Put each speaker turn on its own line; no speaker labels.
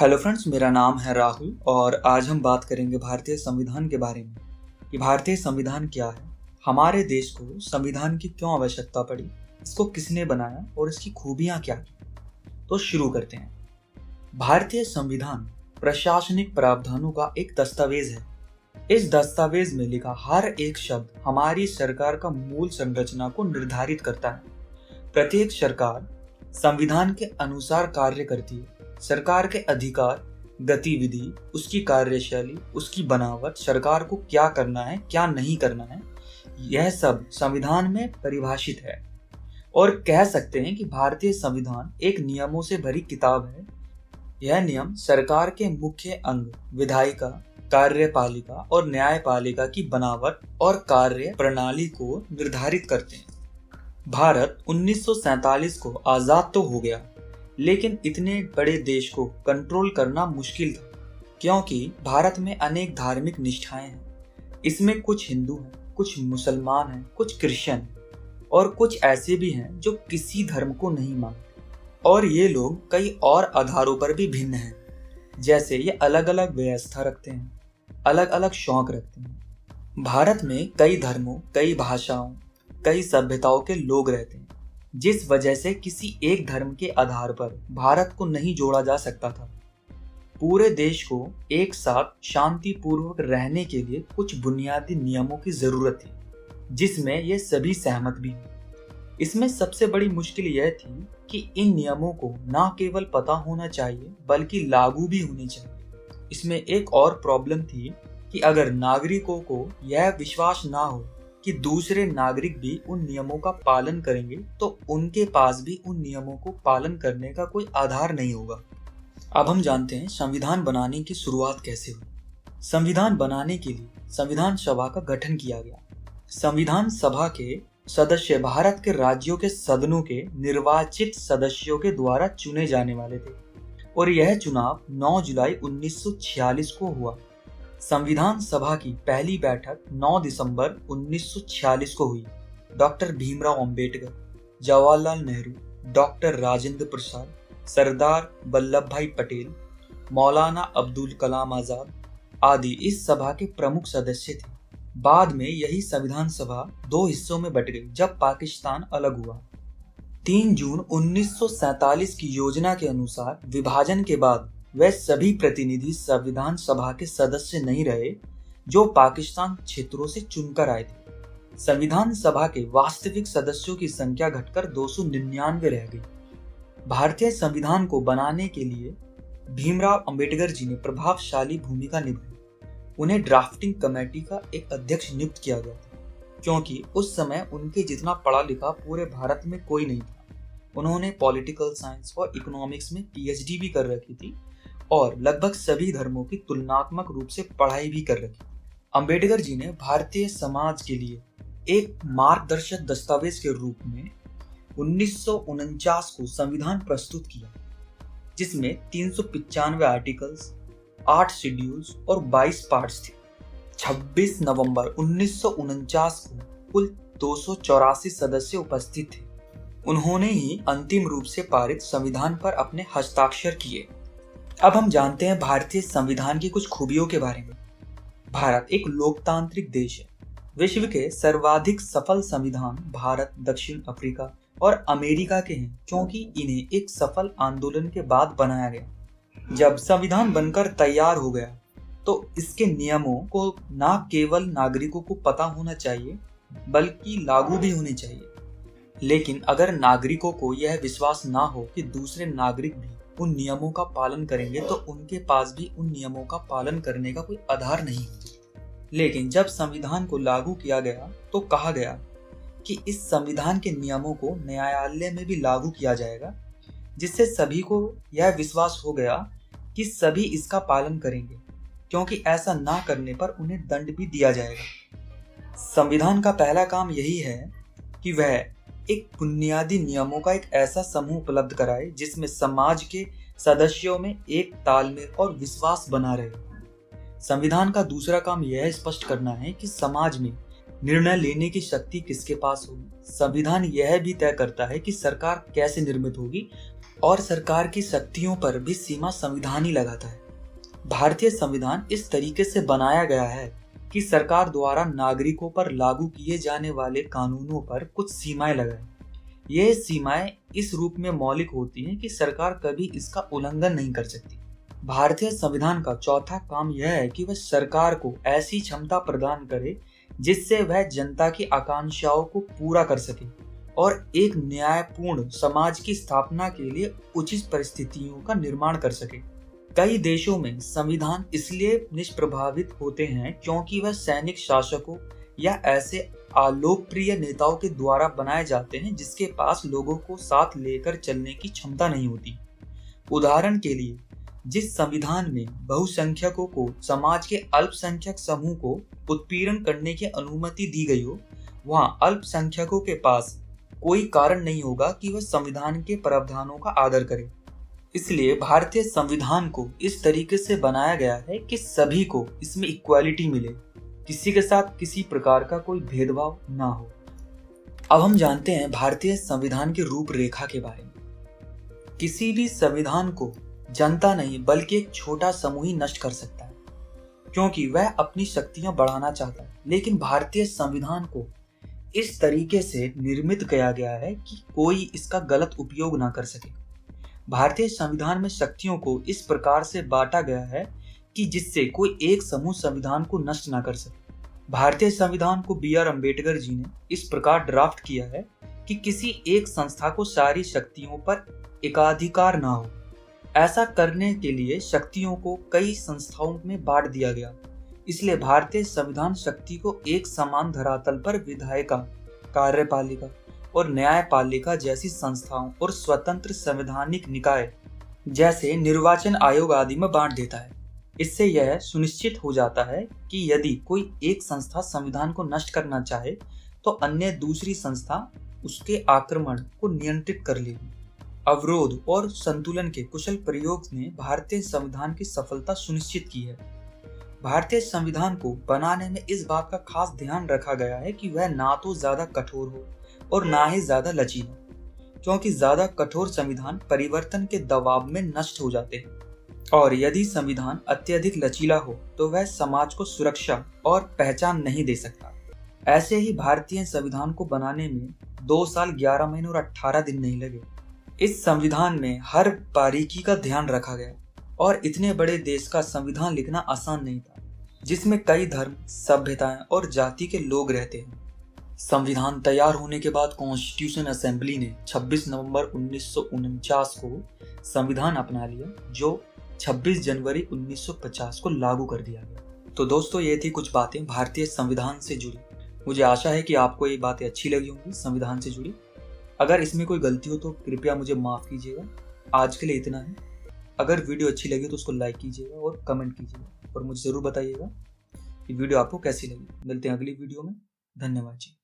Hello friends, मेरा नाम है राहुल और आज हम बात करेंगे भारतीय संविधान के बारे में कि भारतीय संविधान क्या है, हमारे देश को संविधान की क्यों आवश्यकता पड़ी, इसको किसने बनाया और इसकी खूबियां क्या थी। तो शुरू करते हैं। भारतीय संविधान प्रशासनिक प्रावधानों का एक दस्तावेज है। इस दस्तावेज में लिखा हर एक शब्द हमारी सरकार का मूल संरचना को निर्धारित करता है। प्रत्येक सरकार संविधान के अनुसार कार्य करती है। सरकार के अधिकार, गतिविधि, उसकी कार्यशैली, उसकी बनावट, सरकार को क्या करना है क्या नहीं करना है, यह सब संविधान में परिभाषित है। और कह सकते हैं कि भारतीय संविधान एक नियमों से भरी किताब है। यह नियम सरकार के मुख्य अंग विधायिका, कार्यपालिका और न्यायपालिका की बनावट और कार्य प्रणाली को निर्धारित करते हैं। भारत 1947 को आजाद तो हो गया, लेकिन इतने बड़े देश को कंट्रोल करना मुश्किल था, क्योंकि भारत में अनेक धार्मिक निष्ठाएं हैं। इसमें कुछ हिंदू हैं, कुछ मुसलमान हैं, कुछ क्रिश्चियन हैं और कुछ ऐसे भी हैं जो किसी धर्म को नहीं मानते। और ये लोग कई और आधारों पर भी भिन्न हैं, जैसे ये अलग अलग व्यवस्था रखते हैं, अलग अलग शौक रखते हैं। भारत में कई धर्मों, कई भाषाओं, कई सभ्यताओं के लोग रहते हैं, जिस वजह से किसी एक धर्म के आधार पर भारत को नहीं जोड़ा जा सकता था। पूरे देश को एक साथ शांतिपूर्वक रहने के लिए कुछ बुनियादी नियमों की जरूरत थी, जिसमें ये सभी सहमत भी हैं। इसमें सबसे बड़ी मुश्किल यह थी कि इन नियमों को न केवल पता होना चाहिए बल्कि लागू भी होने चाहिए। इसमें एक और प्रॉब्लम थी कि अगर नागरिकों को यह विश्वास ना हो कि दूसरे नागरिक भी उन नियमों का पालन करेंगे, तो उनके पास भी उन नियमों को पालन करने का कोई आधार नहीं होगा। अब हम जानते हैं संविधान बनाने की शुरुआत कैसे हुई। संविधान बनाने के लिए संविधान सभा का गठन किया गया। संविधान सभा के सदस्य भारत के राज्यों के सदनों के निर्वाचित सदस्यों के द्वारा चुने जाने वाले थे और यह चुनाव 9 जुलाई 1946 को हुआ। संविधान सभा की पहली बैठक 9 दिसंबर 1946 को हुई। डॉक्टर भीमराव अंबेडकर, जवाहरलाल नेहरू, डॉक्टर राजेंद्र प्रसाद, सरदार वल्लभ भाई पटेल, मौलाना अब्दुल कलाम आजाद आदि इस सभा के प्रमुख सदस्य थे। बाद में यही संविधान सभा 2 हिस्सों में बट गई जब पाकिस्तान अलग हुआ। 3 जून 1947 की योजना के अनुसार विभाजन के बाद वह सभी प्रतिनिधि संविधान सभा के सदस्य नहीं रहे जो पाकिस्तान क्षेत्रों से चुनकर आए थे। संविधान सभा के वास्तविक सदस्यों की संख्या घटकर 299 रह गई। भारतीय संविधान को बनाने के लिए भीमराव अंबेडकर जी ने प्रभावशाली भूमिका निभाई। उन्हें ड्राफ्टिंग कमेटी का एक अध्यक्ष नियुक्त किया गया था, क्योंकि उस समय उनके जितना पढ़ा लिखा पूरे भारत में कोई नहीं था। उन्होंने पॉलिटिकल साइंस और इकोनॉमिक्स में पीएचडी भी कर रखी थी और लगभग सभी धर्मों की तुलनात्मक रूप से पढ़ाई भी कर रखी। अंबेडकर जी ने भारतीय समाज के लिए एक मार्गदर्शक दस्तावेज के रूप में 1949 को संविधान प्रस्तुत किया, जिसमें 395 आर्टिकल्स, 8 शेड्यूल्स और 22 पार्ट्स थे। 26 नवंबर 1949 को कुल 284 सदस्य उपस्थित थे। उन्होंने ही अंतिम रूप से पारित संविधान पर अपने हस्ताक्षर किए। अब हम जानते हैं भारतीय संविधान की कुछ खूबियों के बारे में। भारत एक लोकतांत्रिक देश है। विश्व के सर्वाधिक सफल संविधान भारत, दक्षिण अफ्रीका और अमेरिका के हैं, क्योंकि इन्हें एक सफल आंदोलन के बाद बनाया गया। जब संविधान बनकर तैयार हो गया तो इसके नियमों को न केवल नागरिकों को पता होना चाहिए बल्कि लागू भी होने चाहिए। लेकिन अगर नागरिकों को यह विश्वास ना हो कि दूसरे नागरिक भी उन नियमों का पालन करेंगे, तो उनके पास भी उन नियमों का पालन करने का कोई आधार नहीं होगा। लेकिन जब संविधान को लागू किया गया तो कहा गया कि इस संविधान के नियमों को न्यायालय में भी लागू किया जाएगा, जिससे सभी को यह विश्वास हो गया कि सभी इसका पालन करेंगे, क्योंकि ऐसा ना करने पर उन्हें दंड भी दिया जाएगा। संविधान का पहला काम यही है कि वह एक बुनियादी नियमों का एक ऐसा समूह उपलब्ध कराए जिसमें समाज के सदस्यों में एक तालमेल और विश्वास बना रहे। संविधान का दूसरा काम यह स्पष्ट करना है कि समाज में निर्णय लेने की शक्ति किसके पास होगी। संविधान यह भी तय करता है कि सरकार कैसे निर्मित होगी और सरकार की शक्तियों पर भी सीमा संविधान ही लगाता है। भारतीय संविधान इस तरीके से बनाया गया है कि सरकार द्वारा नागरिकों पर लागू किए जाने वाले कानूनों पर कुछ सीमाएं लगाए। ये सीमाएं इस रूप में मौलिक होती हैं कि सरकार कभी इसका उल्लंघन नहीं कर सकती। भारतीय संविधान का चौथा काम यह है कि वह सरकार को ऐसी क्षमता प्रदान करे जिससे वह जनता की आकांक्षाओं को पूरा कर सके और एक न्यायपूर्ण समाज की स्थापना के लिए उचित परिस्थितियों का निर्माण कर सके। कई देशों में संविधान इसलिए निष्प्रभावित होते हैं क्योंकि वह सैनिक शासकों या ऐसे अलोकप्रिय नेताओं के द्वारा बनाए जाते हैं जिसके पास लोगों को साथ लेकर चलने की क्षमता नहीं होती। उदाहरण के लिए, जिस संविधान में बहुसंख्यकों को समाज के अल्पसंख्यक समूह को उत्पीड़न करने की अनुमति दी गई हो, वहां अल्पसंख्यकों के पास कोई कारण नहीं होगा कि वह संविधान के प्रावधानों का आदर करे। इसलिए भारतीय संविधान को इस तरीके से बनाया गया है कि सभी को इसमें इक्वालिटी मिले, किसी के साथ किसी प्रकार का कोई भेदभाव ना हो। अब हम जानते हैं भारतीय संविधान की रूपरेखा के बारे में। किसी भी संविधान को जनता नहीं बल्कि एक छोटा समूह ही नष्ट कर सकता है, क्योंकि वह अपनी शक्तियां बढ़ाना चाहता है। लेकिन भारतीय संविधान को इस तरीके से निर्मित किया गया है कि कोई इसका गलत उपयोग ना कर सके। भारतीय संविधान में शक्तियों को इस प्रकार से बांटा गया है कि जिससे कोई एक समूह संविधान को नष्ट ना कर सके। भारतीय संविधान को बी आर अम्बेडकर जी ने इस प्रकार ड्राफ्ट किया है कि किसी एक संस्था को सारी शक्तियों पर एकाधिकार ना हो। ऐसा करने के लिए शक्तियों को कई संस्थाओं में बांट दिया गया। इसलिए भारतीय संविधान शक्ति को एक समान धरातल पर विधायिका, कार्यपालिका और न्यायपालिका जैसी संस्थाओं और स्वतंत्र संवैधानिक निकाय जैसे निर्वाचन आयोग आदि में बांट देता है। इससे यह सुनिश्चित हो जाता है कि यदि कोई एक संस्था संविधान को नष्ट करना चाहे तो अन्य दूसरी संस्था उसके आक्रमण को नियंत्रित कर लेगी। अवरोध और संतुलन के कुशल प्रयोग ने भारतीय संविधान की सफलता सुनिश्चित की है। भारतीय संविधान को बनाने में इस बात का खास ध्यान रखा गया है कि वह ना तो ज्यादा कठोर हो और ना ही ज्यादा लचीला, क्योंकि ज्यादा कठोर संविधान परिवर्तन के दबाव में नष्ट हो जाते हैं और यदि संविधान अत्यधिक लचीला हो तो वह समाज को सुरक्षा और पहचान नहीं दे सकता। ऐसे ही भारतीय संविधान को बनाने में 2 साल 11 महीने और 18 दिन नहीं लगे। इस संविधान में हर बारीकी का ध्यान रखा गया और इतने बड़े देश का संविधान लिखना आसान नहीं था, जिसमें कई धर्म, सभ्यताएं और जाति के लोग रहते हैं। संविधान तैयार होने के बाद कॉन्स्टिट्यूशन असेंबली ने 26 नवंबर 1949 को संविधान अपना लिया, जो 26 जनवरी 1950 को लागू कर दिया गया। तो दोस्तों, ये थी कुछ बातें भारतीय संविधान से जुड़ी। मुझे आशा है कि आपको ये बातें अच्छी लगी होंगी संविधान से जुड़ी। अगर इसमें कोई गलती हो तो कृपया मुझे माफ़ कीजिएगा। आज के लिए इतना है। अगर वीडियो अच्छी लगी तो उसको लाइक कीजिएगा और कमेंट कीजिएगा और मुझे ज़रूर बताइएगा कि वीडियो आपको कैसी लगी। मिलते हैं अगली वीडियो में। धन्यवाद जी।